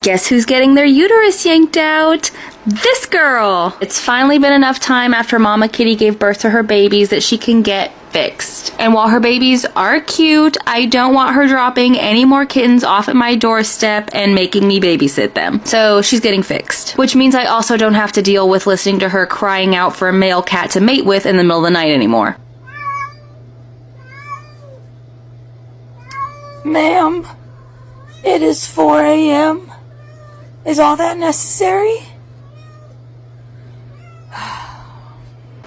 Guess who's getting their uterus yanked out? This girl! It's finally been enough time after Mama Kitty gave birth to her babies that she can get fixed. And while her babies are cute, I don't want her dropping any more kittens off at my doorstep and making me babysit them. So she's getting fixed. Which means I also don't have to deal with listening to her crying out for a male cat to mate with in the middle of the night anymore. Ma'am, it is 4 a.m. Is all that necessary?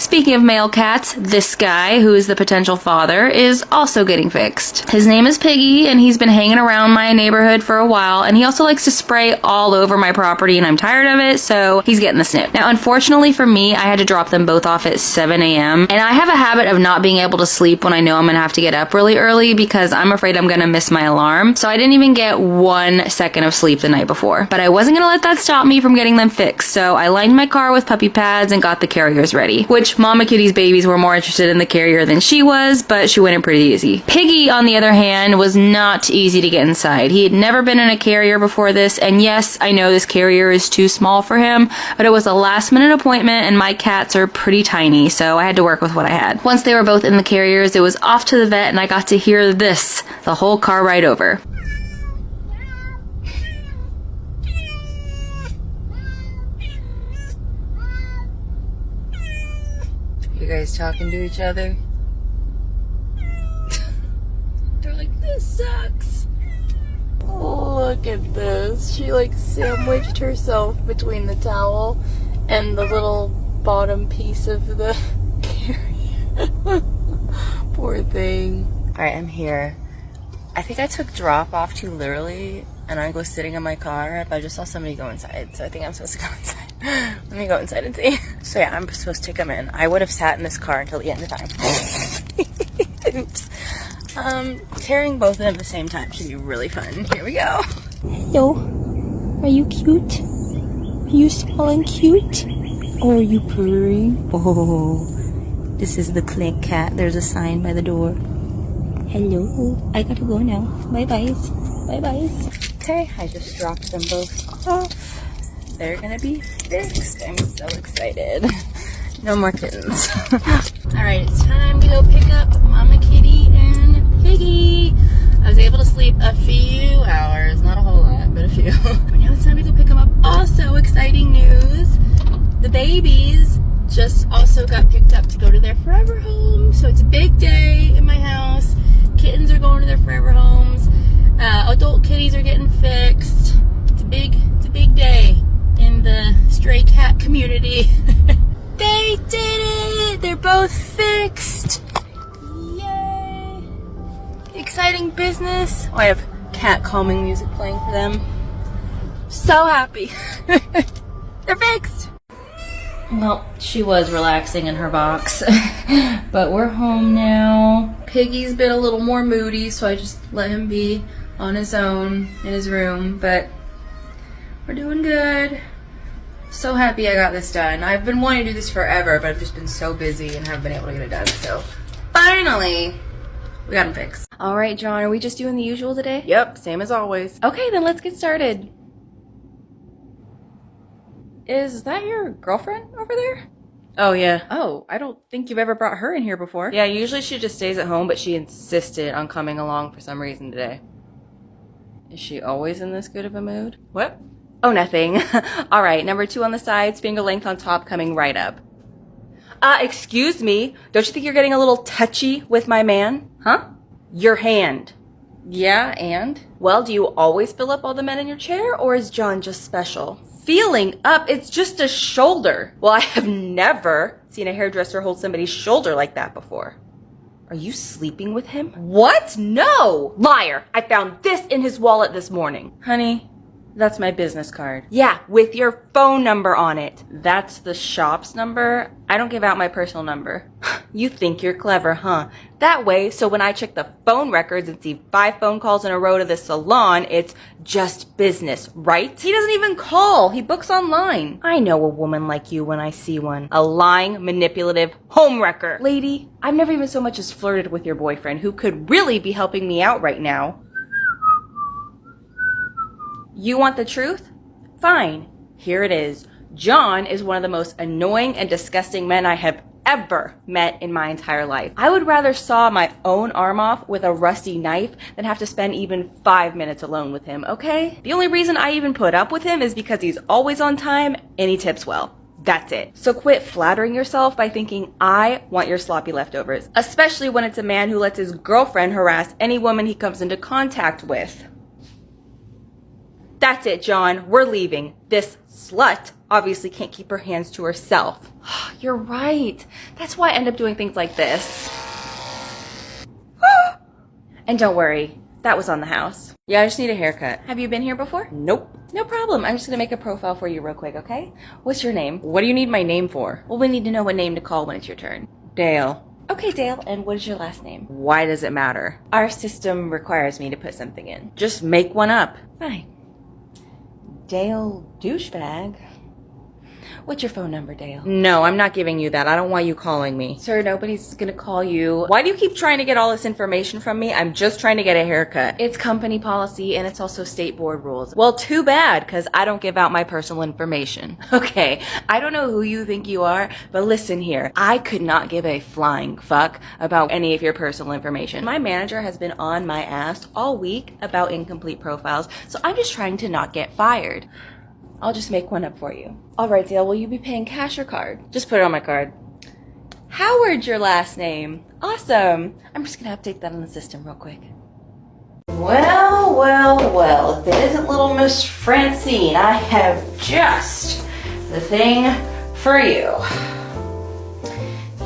Speaking of male cats, this guy, who is the potential father, is also getting fixed. His name is Piggy, and he's been hanging around my neighborhood for a while, and he also likes to spray all over my property, and I'm tired of it, so he's getting the snip. Now, unfortunately for me, I had to drop them both off at 7 a.m., and I have a habit of not being able to sleep when I know I'm gonna have to get up really early because I'm afraid I'm gonna miss my alarm, so I didn't even get 1 second of sleep the night before. But I wasn't gonna let that stop me from getting them fixed, so I lined my car with puppy pads and got the carriers ready, which Mama Kitty's babies were more interested in the carrier than she was, but she went in pretty easy. Piggy, on the other hand, was not easy to get inside. He had never been in a carrier before this, and yes, I know this carrier is too small for him, but it was a last-minute appointment, and my cats are pretty tiny, so I had to work with what I had. Once they were both in the carriers, it was off to the vet, and I got to hear this the whole car ride over. You guys talking to each other? They're like, this sucks. Look at this. She like sandwiched herself between the towel and the little bottom piece of the carrier. Poor thing. Alright, I'm here. I think I took drop off too literally and I was sitting in my car, but I just saw somebody go inside, so I think I'm supposed to go inside. Let me go inside and see. So yeah, I'm supposed to take them in. I would have sat in this car until the end of time. Oops. Carrying both of them at the same time should be really fun. Here we go. Hello. Are you cute? Are you smelling cute? Or are you purring? Oh, this is the Clink cat. There's a sign by the door. Hello. I gotta go now. Bye-byes. Bye-byes. Okay, I just dropped them both off. They're gonna be fixed. I'm so excited. No more kittens. Alright, it's time to go pick up Mama Kitty and Piggy. I was able to sleep a few hours, not a whole lot, but a few. But now it's time to go pick them up. Also, exciting news. The babies just also got picked up to go to their forever home. So it's a big day in my house. Kittens are going to their forever homes. Adult kitties are getting fixed. It's a big day in the stray cat community. They did it! They're both fixed! Yay! Exciting business. Oh, I have cat calming music playing for them. So happy. They're fixed! Well, she was relaxing in her box. But we're home now. Piggy's been a little more moody, so I just let him be on his own in his room, but we're doing good. So happy I got this done. I've been wanting to do this forever, but I've just been so busy and haven't been able to get it done. So finally, we got them fixed. All right, John, are we just doing the usual today? Yep, same as always. Okay, then let's get started. Is that your girlfriend over there? Oh, yeah. Oh, I don't think you've ever brought her in here before. Yeah, usually she just stays at home, but she insisted on coming along for some reason today. Is she always in this good of a mood? What? Oh, nothing. All right, number 2 on the sides, finger length on top, coming right up. Excuse me. Don't you think you're getting a little touchy with my man? Huh? Your hand. Yeah, and? Well, do you always fill up all the men in your chair, or is John just special? Feeling up? It's just a shoulder. Well, I have never seen a hairdresser hold somebody's shoulder like that before. Are you sleeping with him? What? No! Liar! I found this in his wallet this morning. Honey, that's my business card. Yeah, with your phone number on it. That's the shop's number? I don't give out my personal number. You think you're clever, huh? That way, so when I check the phone records and see 5 phone calls in a row to the salon, it's just business, right? He doesn't even call. He books online. I know a woman like you when I see one. A lying, manipulative homewrecker. Lady, I've never even so much as flirted with your boyfriend, who could really be helping me out right now. You want the truth? Fine. Here it is. John is one of the most annoying and disgusting men I have ever met in my entire life. I would rather saw my own arm off with a rusty knife than have to spend even 5 minutes alone with him, okay? The only reason I even put up with him is because he's always on time and he tips well. That's it. So quit flattering yourself by thinking I want your sloppy leftovers, especially when it's a man who lets his girlfriend harass any woman he comes into contact with. That's it, John. We're leaving. This slut obviously can't keep her hands to herself. You're right. That's why I end up doing things like this. And don't worry, that was on the house. Yeah, I just need a haircut. Have you been here before? Nope. No problem. I'm just gonna make a profile for you real quick, okay? What's your name? What do you need my name for? Well, we need to know what name to call when it's your turn. Dale. Okay, Dale, and what is your last name? Why does it matter? Our system requires me to put something in. Just make one up. Fine. Dale douchebag. What's your phone number, Dale? No, I'm not giving you that. I don't want you calling me. Sir, nobody's gonna call you. Why do you keep trying to get all this information from me? I'm just trying to get a haircut. It's company policy and it's also state board rules. Well, too bad, because I don't give out my personal information. Okay, I don't know who you think you are, but listen here. I could not give a flying fuck about any of your personal information. My manager has been on my ass all week about incomplete profiles, so I'm just trying to not get fired. I'll just make one up for you. All right, Dale, will you be paying cash or card? Just put it on my card. Howard's your last name. Awesome. I'm just gonna update that on the system real quick. Well, well, well, if it isn't little Miss Francine, I have just the thing for you.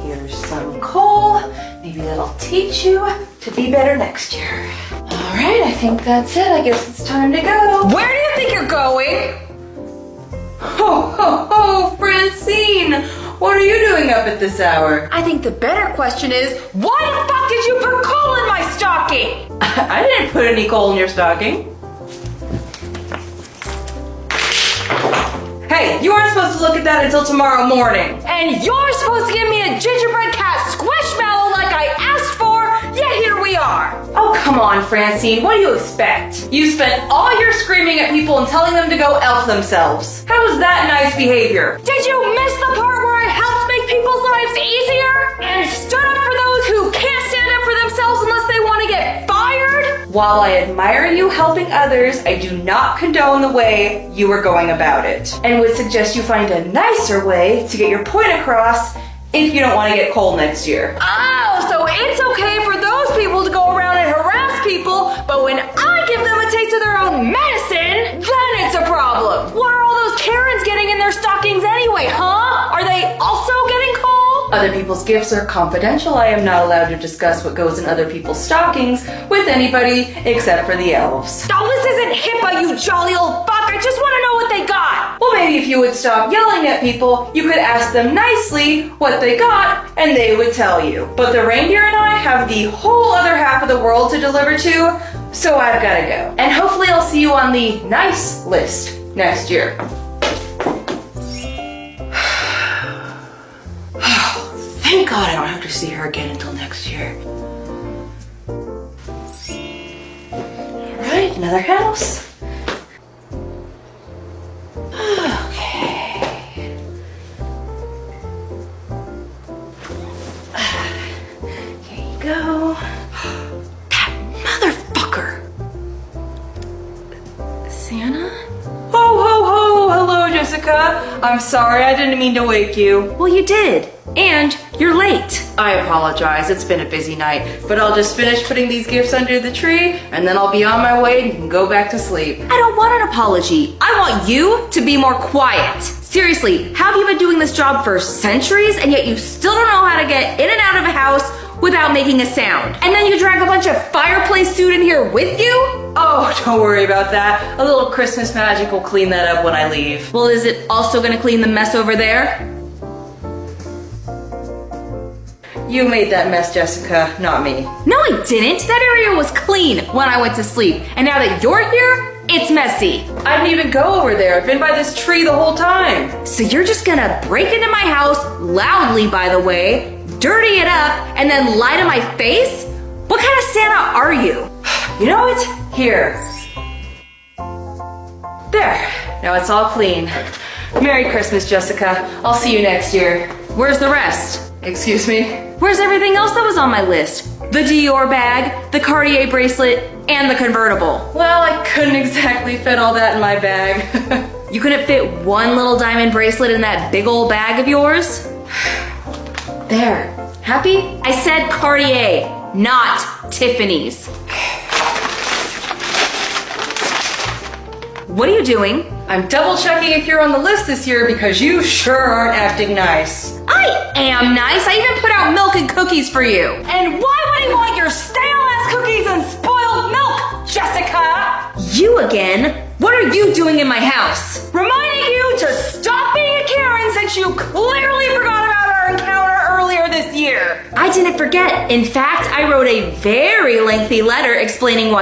Here's some coal. Maybe that'll teach you to be better next year. All right, I think that's it. I guess it's time to go. Where do you think you're going? Ho, ho, ho, Francine! What are you doing up at this hour? I think the better question is, why the fuck did you put coal in my stocking? I didn't put any coal in your stocking. Hey, you aren't supposed to look at that until tomorrow morning. And you're supposed to give me a gingerbread cat squishmallow like I asked for, yet here we are. Oh, come on, Francine, what do you expect? You spent all your screaming at people and telling them to go elf themselves. How was that nice behavior? Did you miss the part where I helped make people's lives easier? And stood up for those who can't stand up for themselves unless they want to get fired? While I admire you helping others, I do not condone the way you were going about it. And would suggest you find a nicer way to get your point across if you don't want to get coal next year. Oh, so it's okay for those people to go around and harass people, but when I give them a taste of their own medicine, then it's a problem. What are all those Karens getting in their stockings anyway, huh? Are they also getting coal? Other people's gifts are confidential. I am not allowed to discuss what goes in other people's stockings with anybody except for the elves. Oh, this isn't HIPAA, you jolly old fuck. I just want to know what they got. Well, maybe if you would stop yelling at people, you could ask them nicely what they got, and they would tell you. But the reindeer and I have the whole other half of the world to deliver to, so I've got to go. And hopefully I'll see you on the nice list next year. Thank God I don't have to see her again until next year. All right, another house. Okay. Here you go. That motherfucker. Santa? Ho, ho, ho! Hello, Jessica. I'm sorry, I didn't mean to wake you. Well, you did. And you're late. I apologize, it's been a busy night, but I'll just finish putting these gifts under the tree and then I'll be on my way and you can go back to sleep. I don't want an apology. I want you to be more quiet. Seriously, how have you been doing this job for centuries and yet you still don't know how to get in and out of a house without making a sound? And then you drag a bunch of fireplace food in here with you? Oh, don't worry about that. A little Christmas magic will clean that up when I leave. Well, is it also gonna clean the mess over there? You made that mess, Jessica, not me. No, I didn't. That area was clean when I went to sleep. And now that you're here, it's messy. I didn't even go over there. I've been by this tree the whole time. So you're just gonna break into my house, loudly by the way, dirty it up, and then lie to my face? What kind of Santa are you? You know what? Here. There, now it's all clean. Merry Christmas, Jessica. I'll see you next year. Where's the rest? Excuse me? Where's everything else that was on my list? The Dior bag, the Cartier bracelet, and the convertible. Well, I couldn't exactly fit all that in my bag. You couldn't fit one little diamond bracelet in that big old bag of yours? There. Happy? I said Cartier, not Tiffany's. What are you doing? I'm double checking if you're on the list this year because you sure aren't acting nice. I am nice. I even put out milk and cookies for you. And why would I want your stale-ass cookies and spoiled milk, Jessica? You again? What are you doing in my house? Reminding you to stop being a Karen since you clearly forgot about our encounter earlier this year. I didn't forget. In fact, I wrote a very lengthy letter explaining why